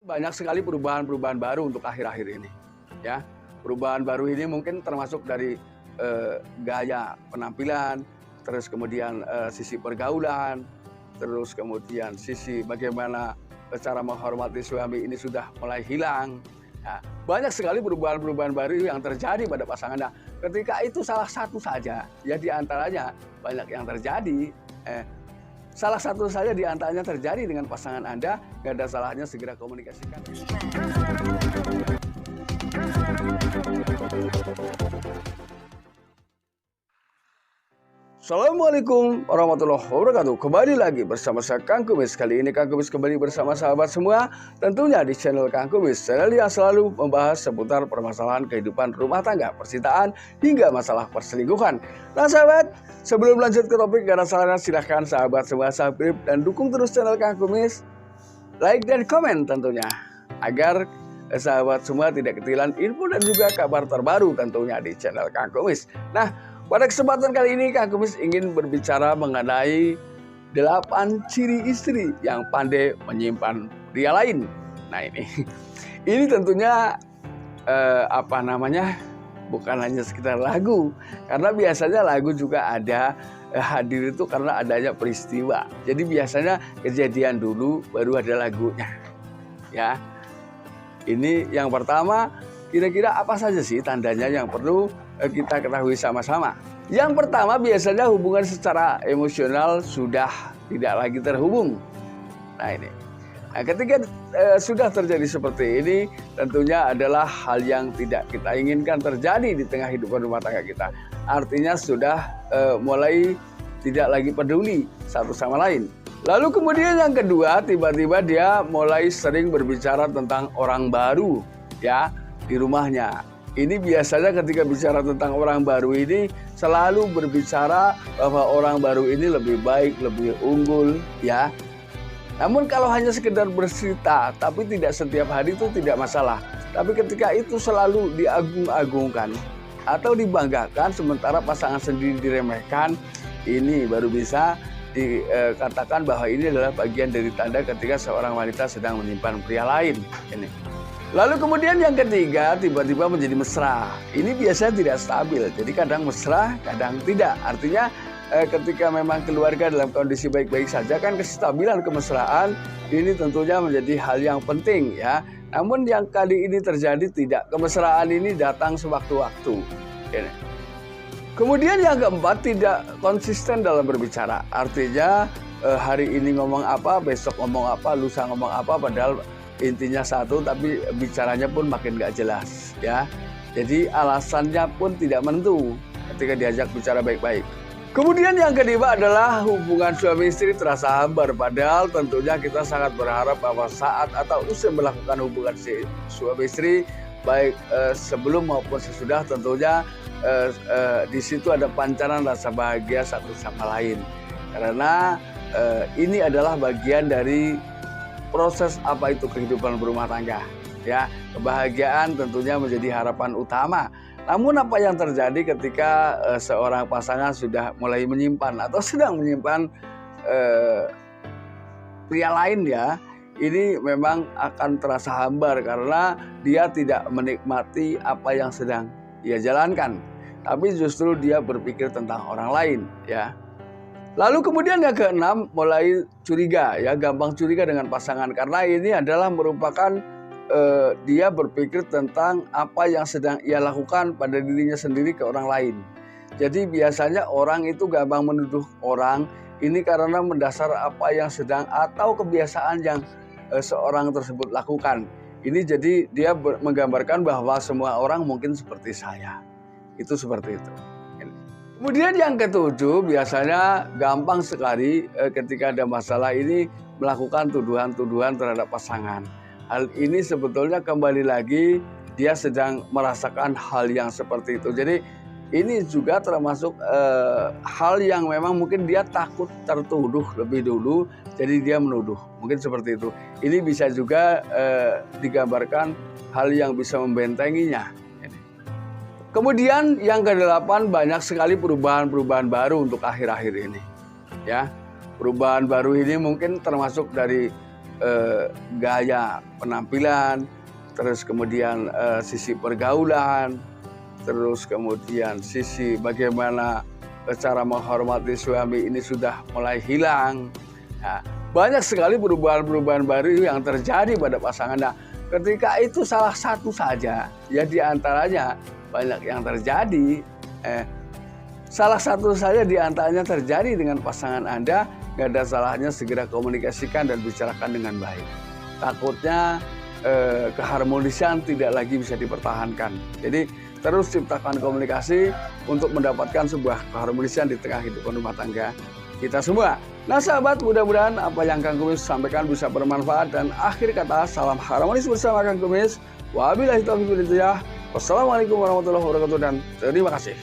Banyak sekali perubahan-perubahan baru untuk akhir-akhir ini, ya. Perubahan baru ini mungkin termasuk dari gaya penampilan, terus kemudian sisi pergaulan, terus kemudian sisi bagaimana cara menghormati suami ini sudah mulai hilang. Nah, banyak sekali perubahan-perubahan baru yang terjadi pada pasangan. Nah, ketika itu salah satu saja, ya di antaranya banyak yang terjadi. Salah satu saja di antaranya terjadi dengan pasangan Anda, nggak ada salahnya segera komunikasikan. Assalamualaikum warahmatullahi wabarakatuh. Kembali lagi bersama saya Kang Kumis. Kali ini Kang Kumis kembali bersama sahabat semua, tentunya di channel Kang Kumis, channel yang selalu membahas seputar permasalahan kehidupan rumah tangga, percintaan, hingga masalah perselingkuhan. Nah sahabat, sebelum lanjut ke topik, gak ada salahnya silahkan sahabat semua subscribe dan dukung terus channel Kang Kumis, like dan komen tentunya, agar sahabat semua tidak ketinggalan info dan juga kabar terbaru tentunya di channel Kang Kumis. Nah, pada kesempatan kali ini Kang Kumis ingin berbicara mengenai 8 ciri istri yang pandai menyimpan pria lain. Nah ini tentunya bukan hanya sekedar lagu, karena biasanya lagu juga ada hadir itu karena adanya peristiwa. Jadi biasanya kejadian dulu baru ada lagunya. Ya, ini yang pertama. Kira-kira apa saja sih tandanya yang perlu kita ketahui sama-sama? Yang pertama, biasanya hubungan secara emosional sudah tidak lagi terhubung. Nah ini. Nah, ketika sudah terjadi seperti ini, tentunya adalah hal yang tidak kita inginkan terjadi di tengah hidupan rumah tangga kita. Artinya sudah mulai tidak lagi peduli satu sama lain. Lalu kemudian yang kedua, tiba-tiba dia mulai sering berbicara tentang orang baru, ya, di rumahnya. Ini biasanya ketika bicara tentang orang baru ini selalu berbicara bahwa orang baru ini lebih baik, lebih unggul, ya. Namun kalau hanya sekedar bercerita, tapi tidak setiap hari itu tidak masalah. Tapi ketika itu selalu diagung-agungkan atau dibanggakan sementara pasangan sendiri diremehkan, ini baru bisa dikatakan bahwa ini adalah bagian dari tanda ketika seorang wanita sedang menyimpan pria lain. Ini. Lalu kemudian yang ketiga, tiba-tiba menjadi mesra. Ini biasanya tidak stabil, jadi kadang mesra, kadang tidak. Artinya ketika memang keluarga dalam kondisi baik-baik saja, kan kestabilan kemesraan ini tentunya menjadi hal yang penting, ya. Namun yang kali ini terjadi tidak, kemesraan ini datang sewaktu-waktu. Kemudian yang keempat, tidak konsisten dalam berbicara. Artinya hari ini ngomong apa, besok ngomong apa, lusa ngomong apa, padahal intinya satu, tapi bicaranya pun makin gak jelas, ya. Jadi alasannya pun tidak menentu ketika diajak bicara baik-baik. Kemudian yang kedua adalah hubungan suami istri terasa hambar, padahal tentunya kita sangat berharap bahwa saat atau usai melakukan hubungan suami istri, baik sebelum maupun sesudah, tentunya di situ ada pancaran rasa bahagia satu sama lain. Karena ini adalah bagian dari proses apa itu kehidupan berumah tangga, ya. Kebahagiaan tentunya menjadi harapan utama. Namun apa yang terjadi ketika seorang pasangan sudah mulai menyimpan atau sedang menyimpan pria lain, ya, ini memang akan terasa hambar karena dia tidak menikmati apa yang sedang ia jalankan, tapi justru dia berpikir tentang orang lain, ya. Lalu kemudian yang keenam, mulai curiga, ya, gampang curiga dengan pasangan karena ini adalah merupakan dia berpikir tentang apa yang sedang ia lakukan pada dirinya sendiri ke orang lain. Jadi biasanya orang itu gampang menuduh orang ini karena mendasar apa yang sedang atau kebiasaan yang seorang tersebut lakukan. Ini jadi dia menggambarkan bahwa semua orang mungkin seperti saya. Itu seperti itu. Kemudian yang ketujuh, biasanya gampang sekali ketika ada masalah ini melakukan tuduhan-tuduhan terhadap pasangan. Hal ini sebetulnya kembali lagi dia sedang merasakan hal yang seperti itu. Jadi ini juga termasuk hal yang memang mungkin dia takut tertuduh lebih dulu, jadi dia menuduh. Mungkin seperti itu. Ini bisa juga digambarkan hal yang bisa membentenginya. Kemudian yang kedelapan, banyak sekali perubahan-perubahan baru untuk akhir-akhir ini. Ya, perubahan baru ini mungkin termasuk dari gaya penampilan, terus kemudian sisi pergaulan, terus kemudian sisi bagaimana cara menghormati suami ini sudah mulai hilang. Nah, banyak sekali perubahan-perubahan baru yang terjadi pada pasangan. Nah, ketika itu salah satu saja, ya di antaranya banyak yang terjadi. Salah satu saja di antaranya terjadi dengan pasangan Anda, nggak ada salahnya segera komunikasikan dan bicarakan dengan baik. Takutnya keharmonisan tidak lagi bisa dipertahankan. Jadi terus ciptakan komunikasi untuk mendapatkan sebuah keharmonisan di tengah kehidupan rumah tangga kita semua. Nah sahabat, mudah-mudahan apa yang Kang Kumis sampaikan bisa bermanfaat, dan akhir kata salam harmonis bersama Kang Kumis. Wabillahi taufiq wal hidayah. Wassalamualaikum warahmatullahi wabarakatuh dan terima kasih.